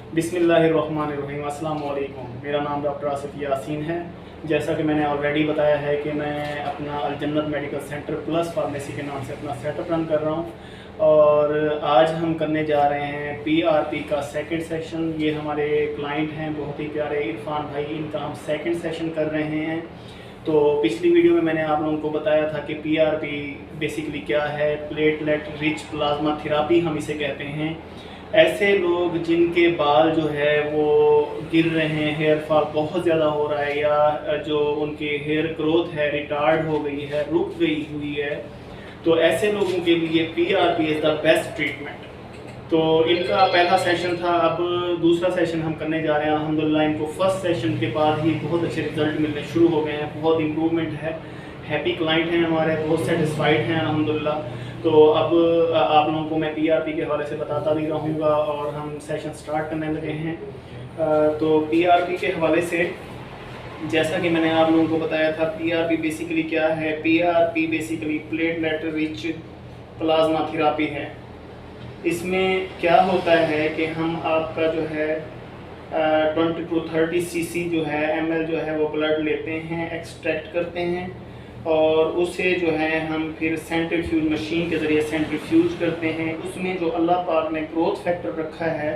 बिस्मिल्लाहिर्रहमानिर्रहीम। अस्सलाम वालेकुम। मेरा नाम डॉक्टर आसिफ यासीन है। जैसा कि मैंने ऑलरेडी बताया है कि मैं अपना अलजन्नत मेडिकल सेंटर प्लस फार्मेसी के नाम से अपना सेटअप रन कर रहा हूँ और आज हम करने जा रहे हैं पीआरपी का सेकंड सेशन। ये हमारे क्लाइंट हैं बहुत ही प्यारे इरफान भाई, इनका हम सेकंड सेशन कर रहे हैं। तो पिछली वीडियो में मैंने आप लोगों को बताया था कि पीआरपी बेसिकली क्या है। प्लेटलेट रिच प्लाज्मा थेरापी हम इसे कहते हैं। ऐसे लोग जिनके बाल जो है वो गिर रहे हैं, हेयर फॉल बहुत ज़्यादा हो रहा है, या जो उनकी हेयर ग्रोथ है रिटार्ड हो गई है, रुक गई हुई है, तो ऐसे लोगों के लिए PRP is the best treatment. तो इनका पहला सेशन था, अब दूसरा सेशन हम करने जा रहे हैं। अल्हम्दुलिल्लाह इनको फर्स्ट सेशन के बाद ही बहुत अच्छे रिजल्ट मिलने शुरू हो गए हैं, बहुत इम्प्रूवमेंट है। हैप्पी क्लाइंट हैं हमारे, बहुत सेटिस्फाइड हैं अल्हम्दुलिल्लाह। तो अब आप लोगों को मैं पीआरपी के हवाले से बताता भी रहूँगा और हम सेशन स्टार्ट करने लगे हैं। तो पीआरपी के हवाले से जैसा कि मैंने आप लोगों को बताया था, पीआरपी बेसिकली क्या है। PRP basically platelet rich plasma therapy है। इसमें क्या होता है कि हम आपका जो है 20 to 30 सीसी जो है ml जो है वो ब्लड लेते हैं, एक्सट्रैक्ट करते हैं और उसे जो है हम फिर सेंट्रीफ्यूज मशीन के ज़रिए सेंट्रीफ्यूज करते हैं। उसमें जो अल्लाह पाक ने ग्रोथ फैक्टर रखा है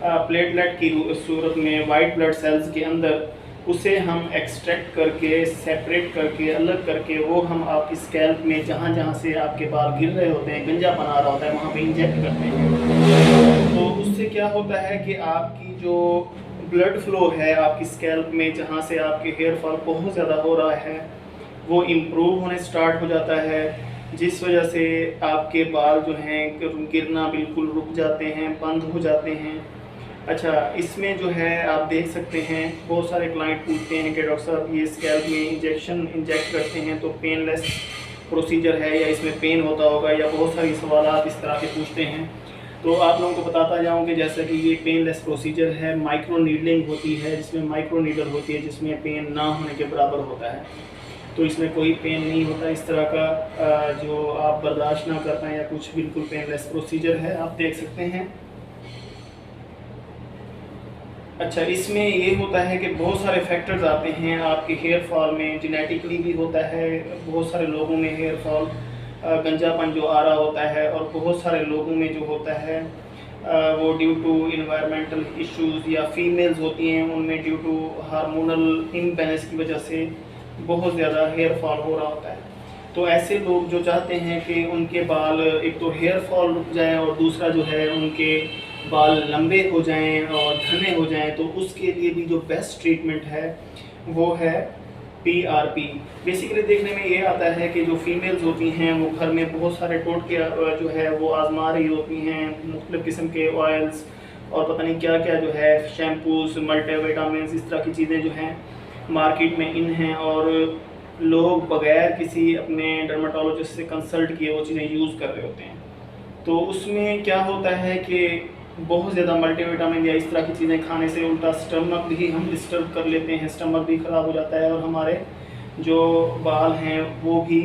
प्लेटलेट की सूरत में वाइट ब्लड सेल्स के अंदर, उसे हम एक्सट्रैक्ट करके सेपरेट करके अलग करके वो हम आपकी स्कैल्प में जहाँ जहाँ से आपके बाल गिर रहे होते हैं, गंजापन आ रहा होता है, वहाँ पे इंजेक्ट करते हैं। तो उससे क्या होता है कि आपकी जो ब्लड फ्लो है आपकी स्कैल्प में, जहाँ से आपके हेयर फॉल बहुत ज़्यादा हो रहा है, वो इम्प्रूव होने स्टार्ट हो जाता है, जिस वजह से आपके बाल जो हैं गिरना बिल्कुल रुक जाते हैं, बंद हो जाते हैं। अच्छा, इसमें जो है आप देख सकते हैं बहुत सारे क्लाइंट पूछते हैं कि डॉक्टर साहब ये स्कैल्प में इंजेक्ट करते हैं तो पेनलेस प्रोसीजर है या इसमें पेन होता होगा, या बहुत सारी सवाल इस तरह के पूछते हैं। तो आप लोगों को बताता जाऊँ कि जैसा कि ये पेनलेस प्रोसीजर है, माइक्रो नीडलिंग होती है, जिसमें माइक्रो नीडल होती है जिसमें पेन ना होने के बराबर होता है। तो इसमें कोई पेन नहीं होता इस तरह का जो आप बर्दाश्त ना कर पाएँ या कुछ, बिल्कुल पेनलेस प्रोसीजर है, आप देख सकते हैं। अच्छा, इसमें ये होता है कि बहुत सारे फैक्टर्स आते हैं आपके हेयर फॉल में। जेनेटिकली भी होता है, बहुत सारे लोगों में हेयर फॉल गंजापन जो आ रहा होता है, और बहुत सारे लोगों में जो होता है वो ड्यू टू इन्वायरमेंटल इश्यूज़, या फीमेल्स होती हैं उनमें ड्यू टू हार्मोनल इम्बैलेंस की वजह से बहुत ज़्यादा हेयर फॉल हो रहा होता है। तो ऐसे लोग जो चाहते हैं कि उनके बाल, एक तो हेयर फॉल रुक जाए और दूसरा जो है उनके बाल लंबे हो जाएं और घने हो जाएं, तो उसके लिए भी जो बेस्ट ट्रीटमेंट है वो है पीआरपी। बेसिकली देखने में ये आता है कि जो फीमेल्स होती हैं वो घर में बहुत सारे टोटके जो है वो आजमा रही होती हैं, मुख्तलिफ़ किस्म के ऑयल्स और पता नहीं क्या क्या जो है शैम्पूस, मल्टीविटामिन, इस तरह की चीज़ें जो हैं मार्केट में इन हैं, और लोग बगैर किसी अपने डर्माटोलॉजिस्ट से कंसल्ट किए वो चीज़ें यूज़ कर रहे होते हैं। तो उसमें क्या होता है कि बहुत ज़्यादा मल्टीविटामिन या इस तरह की चीज़ें खाने से उल्टा स्टमक भी हम डिस्टर्ब कर लेते हैं, स्टमक भी ख़राब हो जाता है और हमारे जो बाल हैं वो भी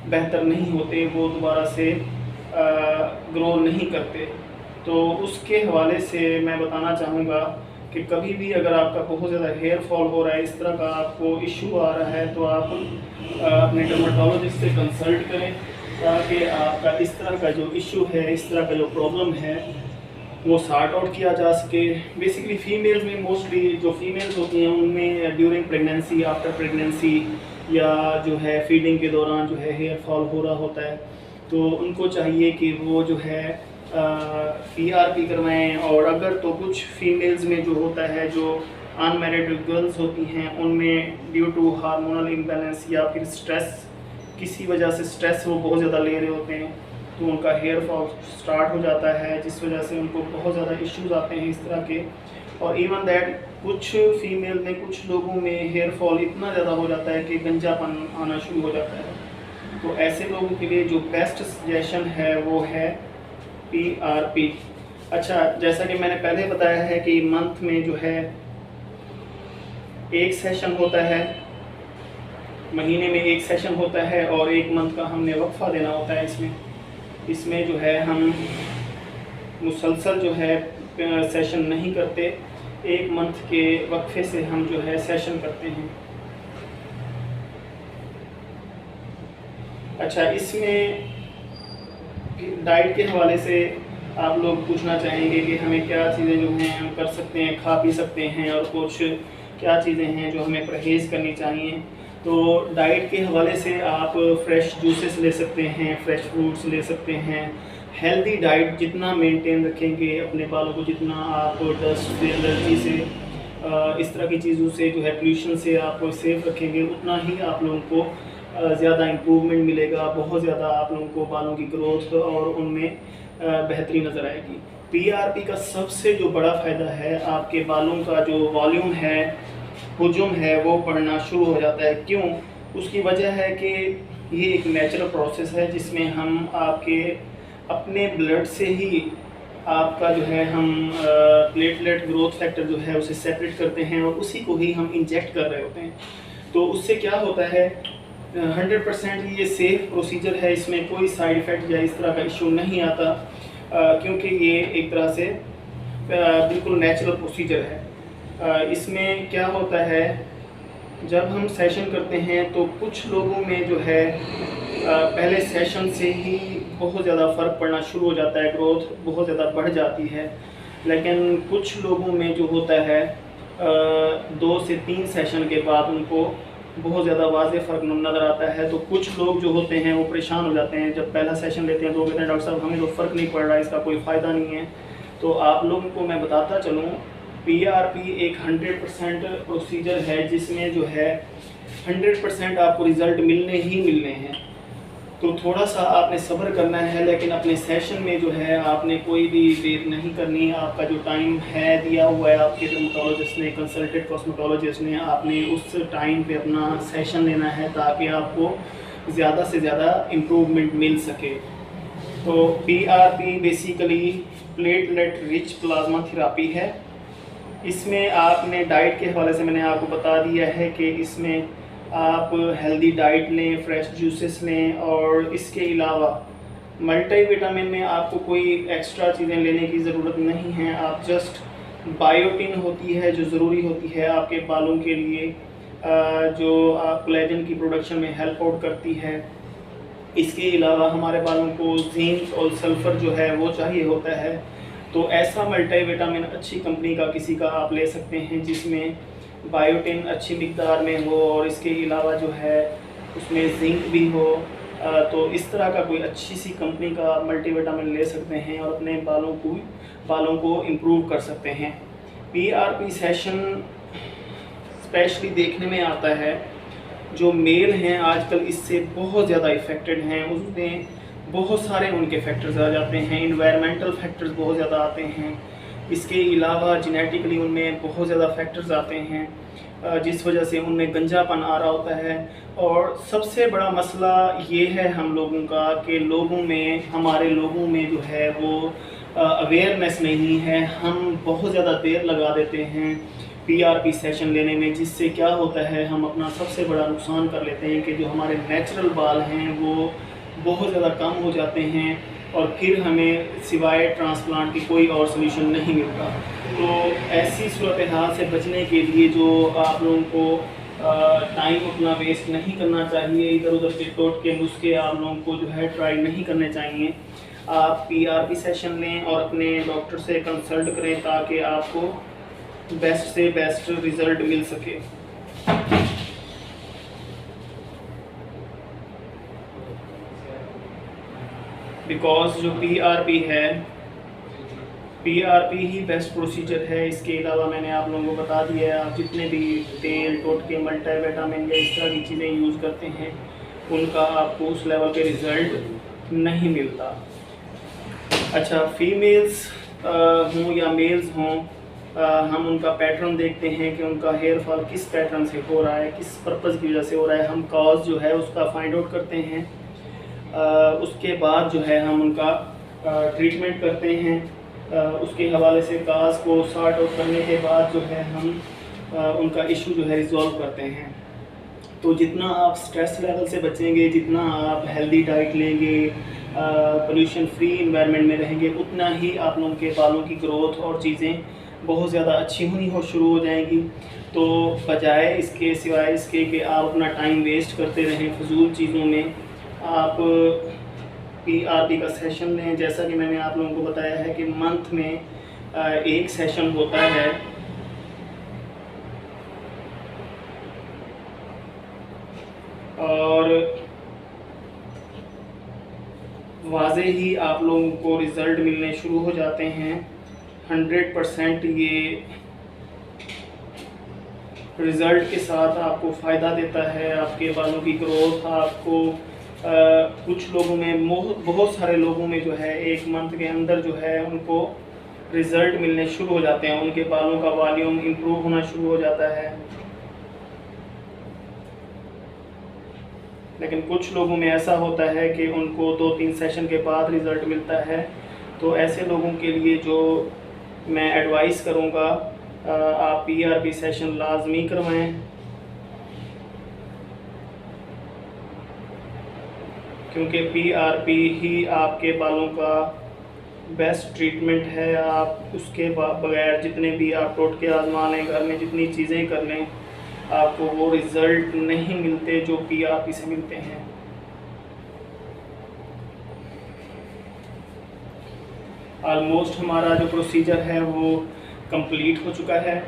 बेहतर नहीं होते, वो दोबारा से ग्रो नहीं करते। तो उसके हवाले से मैं बताना चाहूँगा कि कभी भी अगर आपका बहुत ज़्यादा हेयर फॉल हो रहा है, इस तरह का आपको इशू आ रहा है, तो आप अपने डर्माटोलॉजिस्ट से कंसल्ट करें ताकि आपका इस तरह का जो इशू है, इस तरह का जो प्रॉब्लम है वो सॉर्ट आउट किया जा सके। बेसिकली फ़ीमेल्स में मोस्टली जो फीमेल्स होती हैं उनमें ड्यूरिंग प्रेगनेंसी, आफ्टर प्रेगनेंसी, या जो है फीडिंग के दौरान जो है हेयर फॉल हो रहा होता है, तो उनको चाहिए कि वो जो है पीआरपी करवाएं। और अगर तो कुछ फीमेल्स में जो होता है, जो अनमैरिड गर्ल्स होती हैं, उनमें ड्यू टू हार्मोनल इम्बैलेंस या फिर स्ट्रेस, किसी वजह से स्ट्रेस वो बहुत ज़्यादा ले रहे होते हैं, तो उनका हेयर फॉल स्टार्ट हो जाता है, जिस वजह से उनको बहुत ज़्यादा इश्यूज आते हैं इस तरह के। और इवन दैट कुछ फीमेल में, कुछ लोगों में हेयर फॉल इतना ज़्यादा हो जाता है कि गंजापन आना शुरू हो जाता है। तो ऐसे लोगों के लिए जो बेस्ट सजेशन है वो है पीआरपी। अच्छा, जैसा कि मैंने पहले बताया है कि मंथ में जो है एक सेशन होता है, महीने में एक सेशन होता है, और एक मंथ का हमने वक्फा देना होता है। इसमें जो है हम मुसलसल जो है सेशन नहीं करते, 1 मंथ के वक्फे से हम जो है सेशन करते हैं। अच्छा, इसमें डाइट के हवाले से आप लोग पूछना चाहेंगे कि हमें क्या चीज़ें जो हैं हम कर सकते हैं, खा पी सकते हैं, और कुछ क्या चीज़ें हैं जो हमें परहेज़ करनी चाहिए। तो डाइट के हवाले से आप फ्रेश जूसेस ले सकते हैं, फ्रेश फ्रूट्स ले सकते हैं। हेल्दी डाइट जितना मेंटेन रखेंगे अपने बालों को, जितना आप डस्ट से, एलर्जी से, इस तरह की चीज़ों से जो है पोल्यूशन से आप सेफ रखेंगे, उतना ही आप लोगों को ज़्यादा इम्प्रूवमेंट मिलेगा। बहुत ज़्यादा आप लोगों को बालों की ग्रोथ और उनमें बेहतरी नज़र आएगी। पीआरपी का सबसे जो बड़ा फ़ायदा है, आपके बालों का जो वॉल्यूम है, हुजूम है, वो बढ़ना शुरू हो जाता है। क्यों? उसकी वजह है कि ये एक नेचुरल प्रोसेस है जिसमें हम आपके अपने ब्लड से ही आपका जो है हम प्लेटलेट ग्रोथ फैक्टर जो है उसे सेपरेट करते हैं और उसी को ही हम इंजेक्ट कर रहे होते हैं। तो उससे क्या होता है, 100% ये सेफ प्रोसीजर है, इसमें कोई साइड इफ़ेक्ट या इस तरह का इशू नहीं आता, क्योंकि ये एक तरह से बिल्कुल नेचुरल प्रोसीजर है। इसमें क्या होता है, जब हम सेशन करते हैं तो कुछ लोगों में जो है पहले सेशन से ही बहुत ज़्यादा फ़र्क पड़ना शुरू हो जाता है, ग्रोथ बहुत ज़्यादा बढ़ जाती है। लेकिन कुछ लोगों में जो होता है 2 से 3 सेशन के बाद उनको बहुत ज़्यादा वाज़ेह फ़र्क नज़र आता है। तो कुछ लोग जो होते हैं वो परेशान हो जाते हैं, जब पहला सेशन लेते हैं तो कहते हैं डॉक्टर साहब हमें तो फ़र्क नहीं पड़ रहा, इसका कोई फ़ायदा नहीं है। तो आप लोगों को मैं बताता चलूँ, पीआरपी एक 100% प्रोसीजर है जिसमें जो है 100% आपको रिज़ल्ट मिलने ही मिलने हैं। तो थोड़ा सा आपने सब्र करना है, लेकिन अपने सेशन में जो है आपने कोई भी देर नहीं करनी। आपका जो टाइम है दिया हुआ है आपके डर्मेटोलॉजिस्ट ने, कंसल्टेंट कॉस्मेटोलॉजिस्ट ने, आपने उस टाइम पे अपना सेशन लेना है ताकि आपको ज़्यादा से ज़्यादा इम्प्रूवमेंट मिल सके। तो PRP basically platelet rich plasma therapy है। इसमें आपने डाइट के हवाले से मैंने आपको बता दिया है कि इसमें आप हेल्दी डाइट लें, फ्रेश जूसेस लें, और इसके अलावा मल्टीविटामिन में आपको कोई एक्स्ट्रा चीज़ें लेने की ज़रूरत नहीं है। आप जस्ट बायोटिन होती है जो ज़रूरी होती है आपके बालों के लिए, जो कोलेजन की प्रोडक्शन में हेल्प आउट करती है। इसके अलावा हमारे बालों को जिंक और सल्फ़र जो है वो चाहिए होता है। तो ऐसा मल्टीविटामिन अच्छी कंपनी का किसी का आप ले सकते हैं जिसमें बायोटिन अच्छी मिकदार में हो और इसके अलावा जो है उसमें जिंक भी हो। तो इस तरह का कोई अच्छी सी कंपनी का मल्टीविटामिन ले सकते हैं और अपने बालों को इम्प्रूव कर सकते हैं। पीआरपी सेशन स्पेशली देखने में आता है जो मेल हैं आजकल इससे बहुत ज़्यादा इफ़ेक्टेड हैं, उसमें बहुत सारे उनके फैक्टर्स आ जाते हैं, इन्वायरमेंटल फैक्टर्स बहुत ज़्यादा आते हैं। इसके अलावा जेनेटिकली उनमें बहुत ज़्यादा फैक्टर्स आते हैं जिस वजह से उनमें गंजापन आ रहा होता है। और सबसे बड़ा मसला ये है हम लोगों का कि हमारे लोगों में जो है वो अवेयरनेस नहीं है। हम बहुत ज़्यादा देर लगा देते हैं पीआरपी सेशन लेने में, जिससे क्या होता है हम अपना सबसे बड़ा नुकसान कर लेते हैं कि जो हमारे नेचुरल बाल हैं वो बहुत ज़्यादा कम हो जाते हैं और फिर हमें सिवाय ट्रांसप्लांट की कोई और सोल्यूशन नहीं मिलता। तो ऐसी सूरत हाल से बचने के लिए जो आप लोगों को टाइम अपना वेस्ट नहीं करना चाहिए, इधर उधर के टोट के नुस्खे आप लोगों को जो है ट्राई नहीं करने चाहिए। आप पीआरपी सेशन लें और अपने डॉक्टर से कंसल्ट करें ताकि आपको बेस्ट से बेस्ट रिज़ल्ट मिल सके। बिकॉज जो पीआरपी है, पीआरपी ही बेस्ट प्रोसीजर है। इसके अलावा मैंने आप लोगों को बता दिया है, आप जितने भी तेल, टोटके, मल्टीविटामिन या इस तरह की चीज़ें यूज़ करते हैं उनका आपको उस लेवल के रिज़ल्ट नहीं मिलता। अच्छा, फीमेल्स हों या मेल्स हों, हम उनका पैटर्न देखते हैं कि उनका हेयर फॉल किस पैटर्न से हो रहा है, किस पर्पज़ की वजह से हो रहा है। हम कॉज जो है उसका फाइंड आउट करते हैं। उसके बाद जो है हम उनका ट्रीटमेंट करते हैं। उसके हवाले से काज को सॉर्ट आउट करने के बाद जो है हम उनका इशू जो है रिज़ॉल्व करते हैं। तो जितना आप स्ट्रेस लेवल से बचेंगे, जितना आप हेल्दी डाइट लेंगे, पोल्यूशन फ्री इन्वायरमेंट में रहेंगे, उतना ही आप लोगों के बालों की ग्रोथ और चीज़ें बहुत ज़्यादा अच्छी होनी शुरू हो जाएंगी। तो बजाय इसके, सिवाय इसके कि आप अपना टाइम वेस्ट करते रहें फजूल चीज़ों में, आप PRP का सेशन लें। जैसा कि मैंने आप लोगों को बताया है कि मंथ में एक सेशन होता है, और वाज़े ही आप लोगों को रिज़ल्ट मिलने शुरू हो जाते हैं। 100% ये रिज़ल्ट के साथ आपको फ़ायदा देता है, आपके बालों की ग्रोथ। आपको कुछ लोगों में, बहुत सारे लोगों में जो है 1 मंथ के अंदर जो है उनको रिज़ल्ट मिलने शुरू हो जाते हैं, उनके बालों का वॉल्यूम इम्प्रूव होना शुरू हो जाता है। लेकिन कुछ लोगों में ऐसा होता है कि उनको 2-3 सेशन के बाद रिज़ल्ट मिलता है। तो ऐसे लोगों के लिए जो मैं एडवाइस करूँगा, आप PRP सेशन लाजमी करवाएं, क्योंकि PRP ही आपके बालों का बेस्ट ट्रीटमेंट है। आप उसके बगैर जितने भी आप टोटके आजमा लें, घर में जितनी चीज़ें कर लें, आपको वो रिज़ल्ट नहीं मिलते जो PRP से मिलते हैं। ऑलमोस्ट हमारा जो प्रोसीजर है वो कंप्लीट हो चुका है।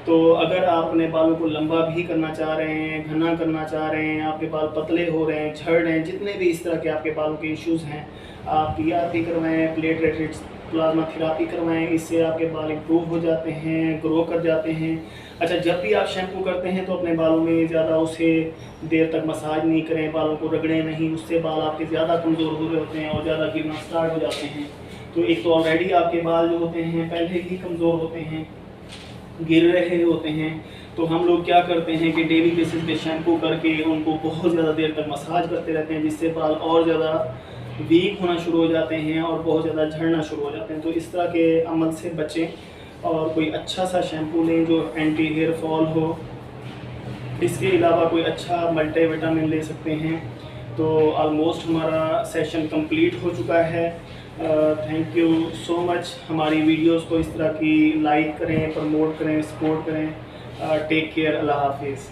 तो अगर आप अपने बालों को लंबा भी करना चाह रहे हैं, घना करना चाह रहे हैं, आपके बाल पतले हो रहे हैं, झड़ रहे हैं, जितने भी इस तरह के आपके बालों के इश्यूज़ हैं, आप PRP करवाएं, प्लेटलेट रिच प्लाज्मा थेरापी करवाएं। इससे आपके बाल इम्प्रूव हो जाते हैं, ग्रो कर जाते हैं। अच्छा, जब भी आप शैम्पू करते हैं तो अपने बालों में ज़्यादा उसे देर तक मसाज नहीं करें, बालों को रगड़ें नहीं, उससे बाल आपके ज़्यादा कमज़ोर हो रहे होते हैं और ज़्यादा गिरना स्टार्ट हो जाते हैं। तो एक तो ऑलरेडी आपके बाल जो होते हैं पहले ही कमज़ोर होते हैं, गिर रहे होते हैं। तो हम लोग क्या करते हैं कि डेली बेसिस पे शैम्पू करके उनको बहुत ज़्यादा देर तक मसाज करते रहते हैं, जिससे बाल और ज़्यादा वीक होना शुरू हो जाते हैं और बहुत ज़्यादा झड़ना शुरू हो जाते हैं। तो इस तरह के अमल से बचें और कोई अच्छा सा शैम्पू लें जो एंटी हेयर फॉल हो। इसके अलावा कोई अच्छा मल्टीविटामिन ले सकते हैं। तो ऑलमोस्ट हमारा सेशन कंप्लीट हो चुका है। Thank you so much. हमारी वीडियोस को इस तरह की लाइक करें, प्रमोट करें, सपोर्ट करें। Take care. अल्लाह हाफिज़।